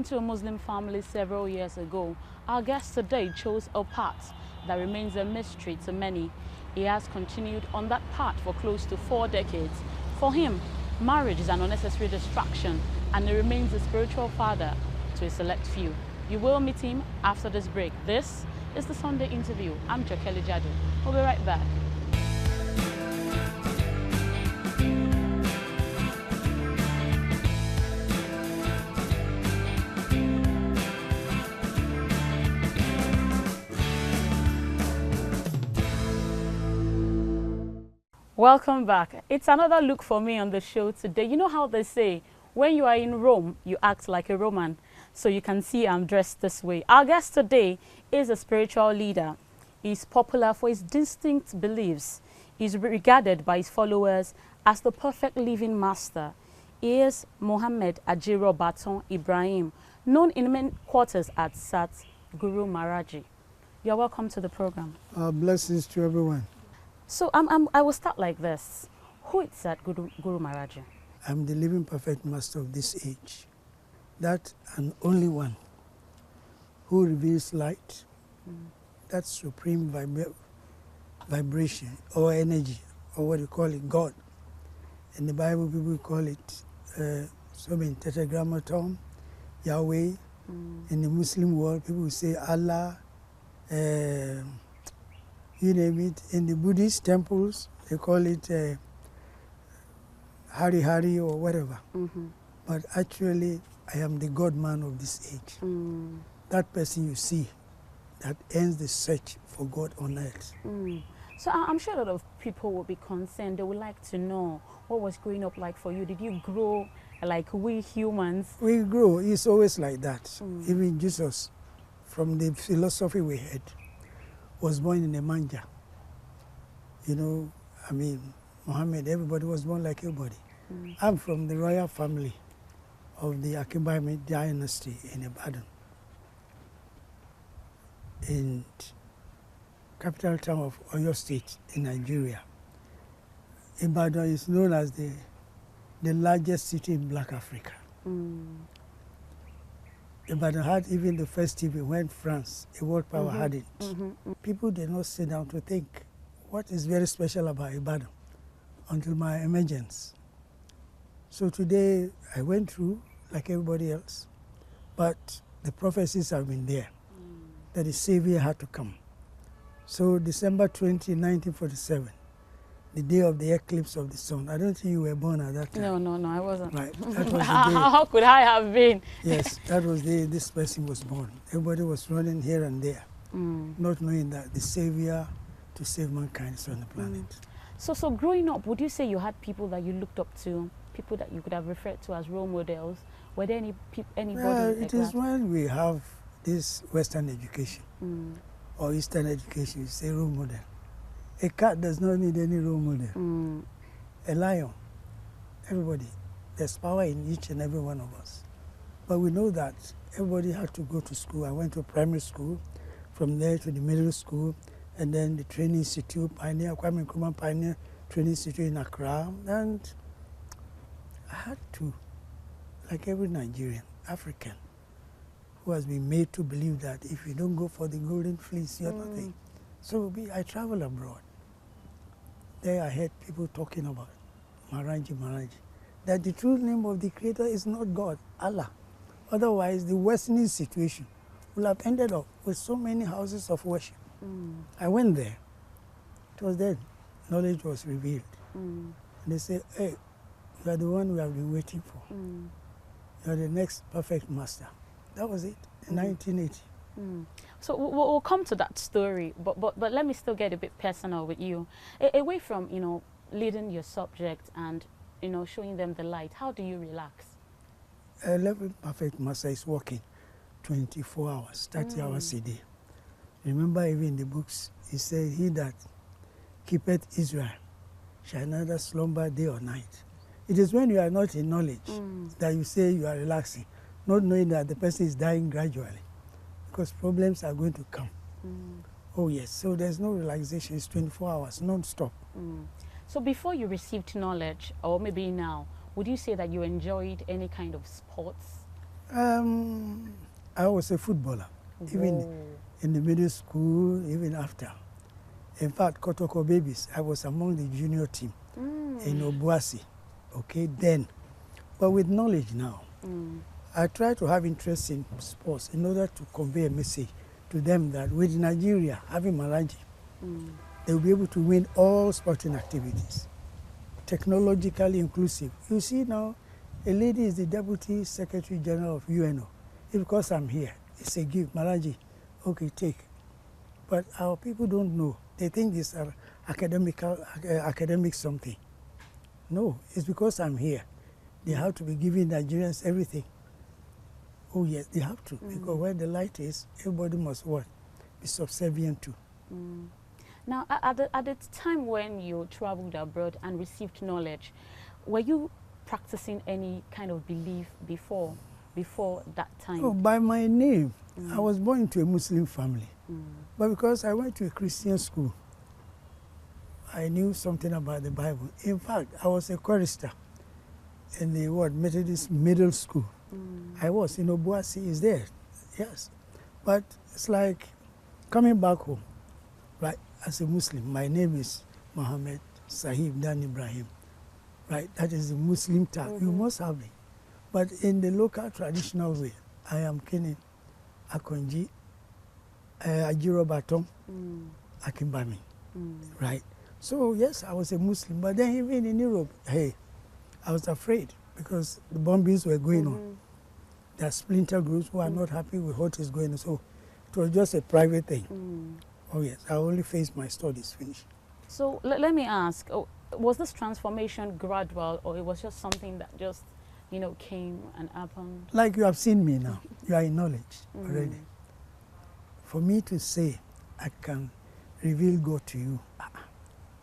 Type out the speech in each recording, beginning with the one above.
into a Muslim family several years ago, our guest today chose a path that remains a mystery to many. He has continued on that path for close to 4 decades. For him, marriage is an unnecessary distraction, and he remains a spiritual father to a select few. You will meet him after this break. This is the Sunday Interview. I'm Jokeli Jadu. We'll be right back. Welcome back. It's another look for me on the show today. You know how they say, when you are in Rome, you act like a Roman. So you can see I'm dressed this way. Our guest today is a spiritual leader. He's popular for his distinct beliefs. He's regarded by his followers as the perfect living master. He is Mohammed Ajiro Baton Ibrahim, known in many quarters as Satguru Maharaj Ji. You're welcome to the program. Blessings to everyone. So I will start like this. Who is Satguru Maharaj Ji? I'm the living perfect master of this age. That and only one who reveals light, that supreme vibration or energy, or what you call it, God. In the Bible, people call it Tetragrammaton, Yahweh. In the Muslim world, people say Allah, you name it. In the Buddhist temples, they call it Hari Hari or whatever. But actually, I am the God man of this age. That person you see that ends the search for God on earth. So I'm sure a lot of people will be concerned. They would like to know what was growing up like for you. Did you grow like we humans? We grow. It's always like that. Even Jesus, from the philosophy we had, was born in a manger. You know, I mean, Muhammad, everybody was born like everybody. I'm from the royal family of the Akimbaime dynasty in Ibadan, in capital town of Oyo State in Nigeria. Ibadan is known as the largest city in Black Africa. Ibadan had even the first TV when France, a world power, had it. People did not sit down to think what is very special about Ibadan until my emergence. So today I went through like everybody else, but the prophecies have been there that the Savior had to come. So December 20, 1947, the day of the eclipse of the sun. I don't think you were born at that time. No, I wasn't. Right. That was the day. How could I have been? Yes, that was the day this person was born. Everybody was running here and there, not knowing that the Savior to save mankind is on the planet. So growing up, would you say you had people that you looked up to, people that you could have referred to as role models? Were there anybody Well, like it is that? When we have this Western education or Eastern education, you say role model. A cat does not need any role model. A lion, everybody. There's power in each and every one of us. But we know that everybody had to go to school. I went to primary school, from there to the middle school, and then the training institute, Kwame Nkrumah Pioneer Training Institute in Accra. And I had to, like every Nigerian, African, who has been made to believe that if you don't go for the golden fleece, you're nothing. So I travel abroad. There I heard people talking about Maharaji, that the true name of the Creator is not God, Allah. Otherwise, the Western situation will have ended up with so many houses of worship. I went there. It was then knowledge was revealed. And they said, hey, you are the one we have been waiting for. You are the next perfect master. That was it, in 1980. So we'll come to that story, but let me still get a bit personal with you. Away from, leading your subject and, showing them the light, how do you relax? A living perfect master is working 24 hours, 30 hours a day. Remember, even in the books, he said, he that keepeth Israel shall neither slumber day or night. It is when you are not in knowledge that you say you are relaxing, not knowing that the person is dying gradually, because problems are going to come. Oh yes, so there's no relaxation, it's 24 hours, non-stop. So before you received knowledge, or maybe now, would you say that you enjoyed any kind of sports? I was a footballer, even in the middle school, even after. In fact, Kotoko Babies, I was among the junior team in Obuasi, okay, then. But with knowledge now, I try to have interest in sports in order to convey a message to them that with Nigeria having Maharaji, they will be able to win all sporting activities, technologically inclusive. You see now, a lady is the Deputy Secretary General of UNO. If because I'm here, it's a gift, Maharaji, okay, take. But our people don't know. They think it's an academic something. No, it's because I'm here. They have to be giving Nigerians everything. Oh yes, they have to, because where the light is, everybody must what? Be subservient to. Now, at the time when you traveled abroad and received knowledge, were you practicing any kind of belief before that time? Oh, by my name, I was born into a Muslim family. But because I went to a Christian school, I knew something about the Bible. In fact, I was a chorister in the Methodist Middle School. I was in Obuasi, is there, yes. But it's like coming back home, right? As a Muslim, my name is Muhammad Sahib Dan Ibrahim, right? That is the Muslim tag. You must have it. But in the local traditional way, I am Kenin Akonji, Ajiro Batom, Akimbami, right? So yes, I was a Muslim, but then even in Europe, hey, I was afraid because the bombings were going on. There are splinter groups who are not happy with what is going on. So it was just a private thing. Oh yes, I only faced my studies finished. So let me ask, was this transformation gradual, or it was just something that just, came and happened? Like you have seen me now, you are in knowledge already. For me to say, I can reveal God to you,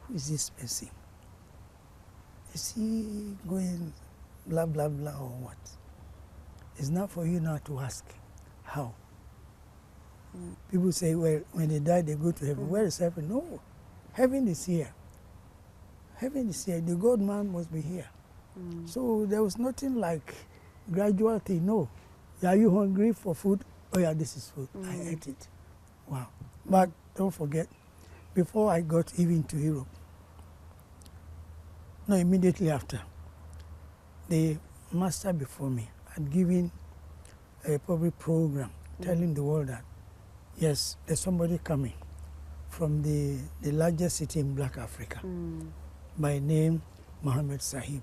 who is this person? Is he going blah, blah, blah, or what? It's not for you now to ask how. People say, well, when they die, they go to heaven. Where is heaven? No, heaven is here. Heaven is here. The God man must be here. So there was nothing like gradual thing. No. Are you hungry for food? Oh yeah, this is food. I ate it. Wow. But don't forget, before I got even to Europe, no, immediately after, the master before me had given a public program telling the world that, yes, there's somebody coming from the largest city in Black Africa by name Mohammed Sahib,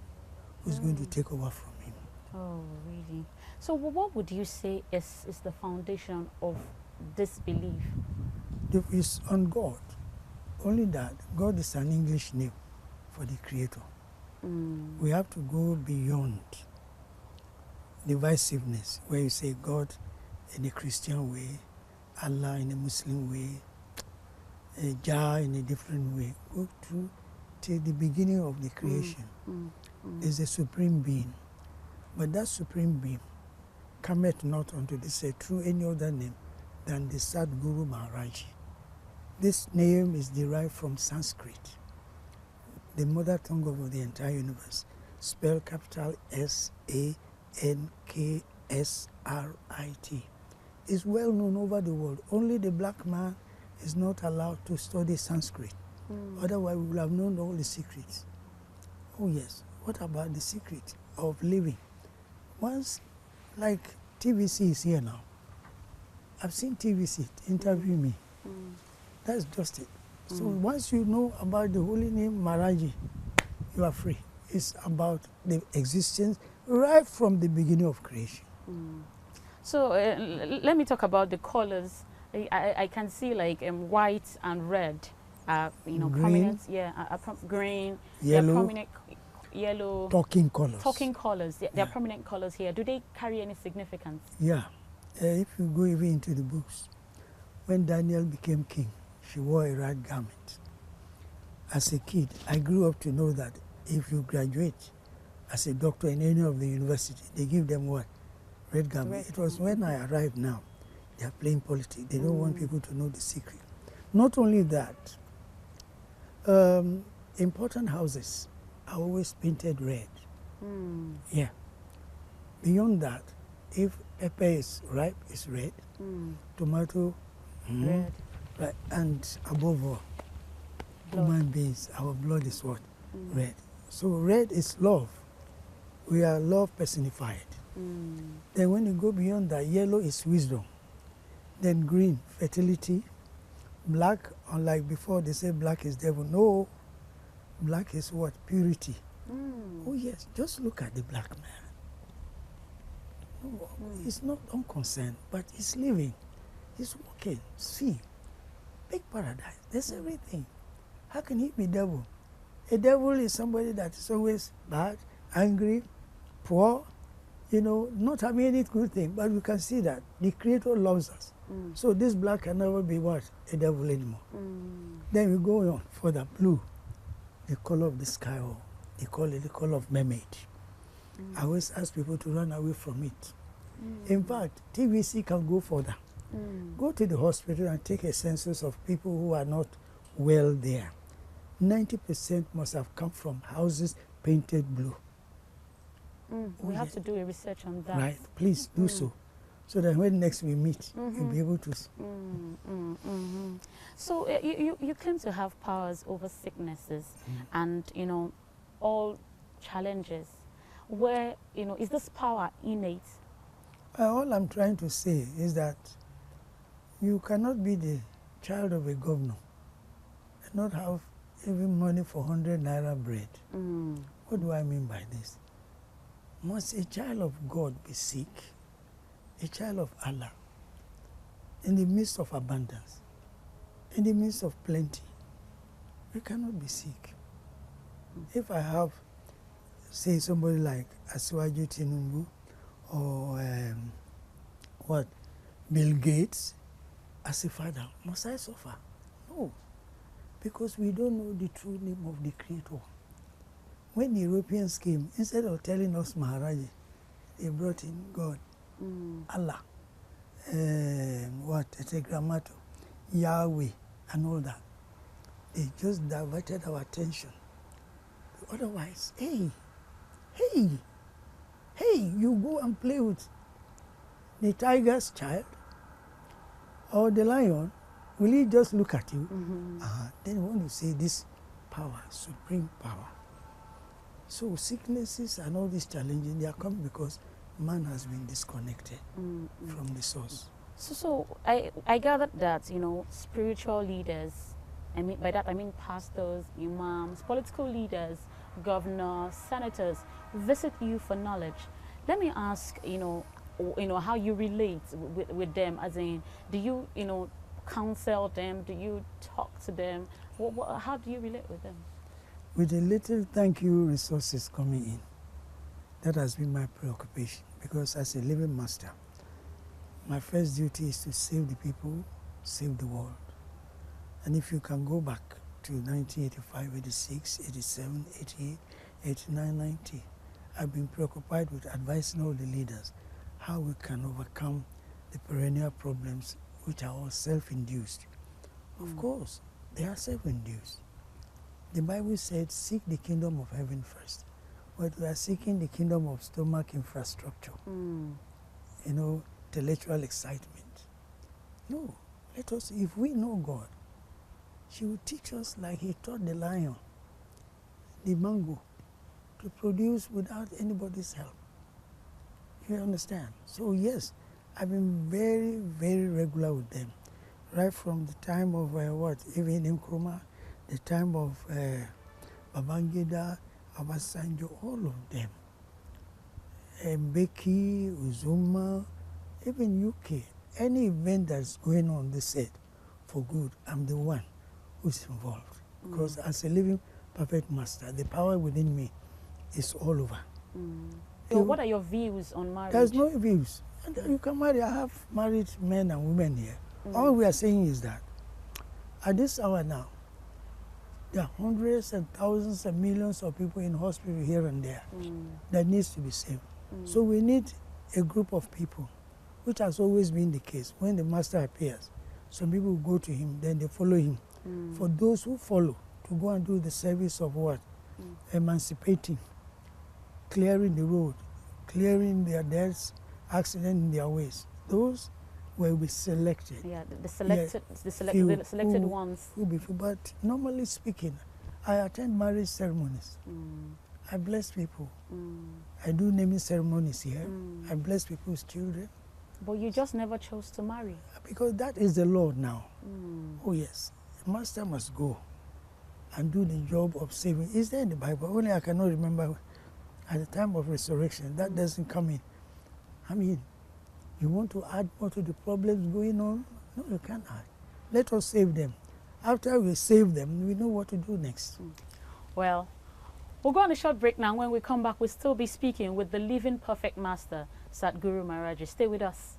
who's going to take over from him. Oh, really? So what would you say is the foundation of this belief? It's on God. Only that God is an English name for the Creator. We have to go beyond divisiveness, where you say God in a Christian way, Allah in a Muslim way, Jah in a different way. Go to the beginning of the creation. There's a supreme being. But that supreme being cometh not unto this earth through any other name than the Satguru Maharaj Ji. This name is derived from Sanskrit, the mother tongue of the entire universe, spelled capital S-A-N-K-S-R-I-T. It's well known over the world. Only the black man is not allowed to study Sanskrit. Otherwise, we will have known all the secrets. Oh yes, what about the secret of living? Once, like TVC is here now. I've seen TVC interview me. That's just it. So once you know about the holy name Maharaji, you are free. It's about the existence right from the beginning of creation. So let me talk about the colors. I can see like white and red, green, prominent. Yeah, green, yellow, prominent yellow. Talking colors. Talking colors. They're prominent colors here. Do they carry any significance? Yeah. If you go even into the books, when Daniel became king, she wore a red garment. As a kid, I grew up to know that if you graduate as a doctor in any of the university, they give them what? Red garment. It was when I arrived now, they are playing politics. They don't want people to know the secret. Not only that, important houses are always painted red. Yeah. Beyond that, if pepper is ripe, it's red. Tomato, Red. right. And above all, Blood. human beings, our blood is what? Red. So red is love. We are love personified. Then when you go beyond that, yellow is wisdom. Then green, fertility. Black, unlike before they say black is devil. No, black is what? Purity. Oh yes, just look at the black man. No, he's not unconcerned, but he's living. He's walking. See, big paradise. There's everything. How can he be devil? A devil is somebody that is always bad, angry, poor, you know, not having any good thing. But we can see that the Creator loves us. So this black can never be what? A devil anymore. Then we go on further. Blue, the color of the sky, or they call it the color of mermaid. I always ask people to run away from it. In fact, TVC can go further. Go to the hospital and take a census of people who are not well there. 90% must have come from houses painted blue. We have to do a research on that. Right, please do so that when next we meet, you'll be able to. So you claim to have powers over sicknesses and, you know, all challenges. Where, you know, is this power innate? All I'm trying to say is that you cannot be the child of a governor and not have even money for 100 naira bread. What do I mean by this? Must a child of God be sick? A child of Allah, in the midst of abundance, in the midst of plenty, we cannot be sick. If I have, say, somebody like Asiwaju Tinubu or Bill Gates as a father, must I suffer? No, because we don't know the true name of the Creator. When the Europeans came, instead of telling us Maharaji, they brought in God, Allah, Tetragrammaton, Yahweh, and all that. They just diverted our attention. Otherwise, hey, you go and play with the tiger's child or the lion, will he just look at you? Then you want to say this power, supreme power. So sicknesses and all these challenges, they are coming because man has been disconnected from the source. So I gathered that, you know, spiritual leaders, I mean by that I mean pastors, imams, political leaders, governors, senators, visit you for knowledge. Let me ask, you know how you relate with them, as in, do you, you know, counsel them? Do you talk to them? How do you relate with them? With a little thank you resources coming in, that has been my preoccupation, because as a living master, my first duty is to save the people, save the world. And if you can go back to 1985, 86, 87, 88, 89, 90, I've been preoccupied with advising all the leaders how we can overcome the perennial problems which are all self-induced. Of course, they are self-induced. The Bible said, seek the kingdom of heaven first. But we are seeking the kingdom of stomach infrastructure. You know, intellectual excitement. No, let us, if we know God, He will teach us like He taught the lion, the mango, to produce without anybody's help. You understand? So yes, I've been very, very regular with them. Right from the time of even Nkrumah, the time of Babangida, Obasanjo, all of them. Mbeki, Uzuma, even UK, any event that's going on, they said, for good, I'm the one who's involved. Because as a living perfect master, the power within me is all over. So what are your views on marriage? There's no views. You can marry. I have married men and women here. All we are saying is that at this hour now, there are hundreds and thousands and millions of people in hospital here and there that needs to be saved. So we need a group of people, which has always been the case. When the master appears, some people go to him, then they follow him. For those who follow, to go and do the service of what? Emancipating, clearing the road, clearing their debts, accident in their ways. Those will be selected. Yeah, the selected, Few the selected who ones. will be few. But normally speaking, I attend marriage ceremonies. I bless people. I do naming ceremonies here. I bless people's children. But you just never chose to marry. Because that is the Lord now. Oh yes, the master must go and do the job of saving. Is there in the Bible? Only I cannot remember. At the time of resurrection, that doesn't come in. I mean, you want to add more to the problems going on? No, you can't add. Let us save them. After we save them, we know what to do next. Well, we'll go on a short break now. When we come back, we'll still be speaking with the living perfect master, Satguru Maharaj Ji. Stay with us.